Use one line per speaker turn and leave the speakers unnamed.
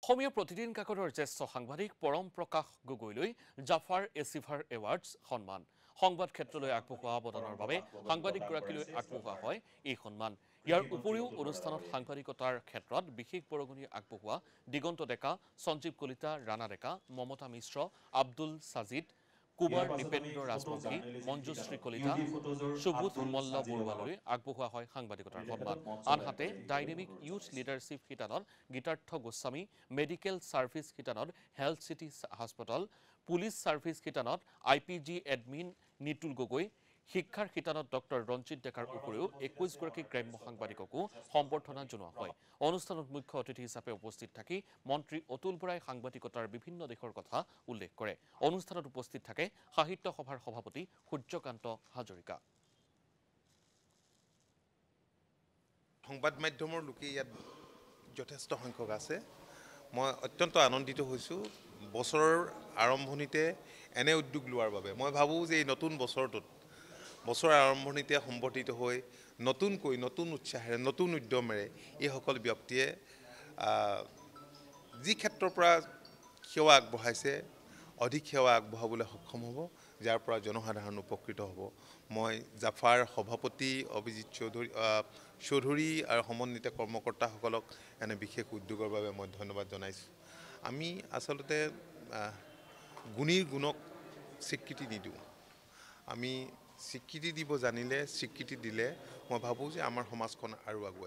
অসমীয়া প্ৰতিদিন কাকতৰ জ্যেষ্ঠ সাংবাদিক পৰম প্ৰকাশ গগৈলৈ জাফাৰ এচিভাৰ এৱাৰ্ডছ সন্মান সংবাদ ক্ষেত্ৰলৈ আগবঢ়োৱা অৱদানৰ বাবে সাংবাদিকগৰাকীলৈ আগবঢ়োৱা হয় এই সন্মান। ইয়াৰ উপৰিও অনুষ্ঠানত সাংবাদিকতাৰ ক্ষেত্ৰত বিশেষ বৰঙণি আগবঢ়োৱা দিগন্ত ডেকা, সঞ্জীৱ কলিতা, ৰাণা ডেকা, মমতা মিশ্ৰ, আব্দুল সাজিদ, কুমাৰ নৃপেন্দ্ৰ ৰাজবংশী, মঞ্জুশ্ৰী কলিতা, সুবোধ মল্ল বৰুৱালৈ আগবঢ়োৱা হয় সাংবাদিকতাৰ সন্মান। আনহাতে ডাইনেমিক ইউথ লিডাৰশ্বিপ শিতানত গীতাৰ্থ গোস্বামী, মেডিকেল ছাৰ্ভিচ শিতানত হেল্থ চিটি হাস্পতাল, পুলিচ ছাৰ্ভিচ শিতানত IPG এডমিন নিতুল গগৈ, শিক্ষাৰ শিতানত ডক্টৰ ৰঞ্জিত ডেকাৰ উপৰিও 21গৰাকী গ্ৰাম্য সাংবাদিককো সম্বৰ্ধনা জনোৱা হয়। অনুষ্ঠানত মুখ্য অতিথি হিচাপে উপস্থিত থাকি মন্ত্ৰী অতুল বৰাই সাংবাদিকতাৰ বিভিন্ন দিশৰ কথা উল্লেখ কৰে। অনুষ্ঠানত উপস্থিত থাকে সাহিত্য সভাৰ সভাপতি সূৰ্যকান্ত হাজৰিকা।
সংবাদ মাধ্যমৰ লোকে ইয়াত যথেষ্ট সংখ্যক আছে। মই অত্যন্ত আনন্দিত হৈছোঁ বছৰৰ আৰম্ভণিতে এনে উদ্যোগ লোৱাৰ বাবে। মই ভাবোঁ যে এই নতুন বছৰটোত বছৰৰ আৰম্ভণিতে সম্বৰ্ধিত হৈ নতুনকৈ নতুন উৎসাহেৰে নতুন উদ্যমেৰে এইসকল ব্যক্তিয়ে যি ক্ষেত্ৰৰ পৰা সেৱা আগবঢ়াইছে অধিক সেৱা আগবঢ়াবলৈ সক্ষম হ'ব, যাৰ পৰা জনসাধাৰণ উপকৃত হ'ব। মই জাফাৰ সভাপতি অভিজিৎ চৌধুৰী আৰু সমন্বিত কৰ্মকৰ্তাসকলক এনে বিশেষ উদ্যোগৰ বাবে মই ধন্যবাদ জনাইছোঁ। আমি আচলতে গুণীৰ গুণক স্বীকৃতি নিদিওঁ। আমি স্বীকৃতি দিব জানিলে, স্বীকৃতি দিলে মই ভাবোঁ যে আমাৰ সমাজখন আৰু আগুৱাই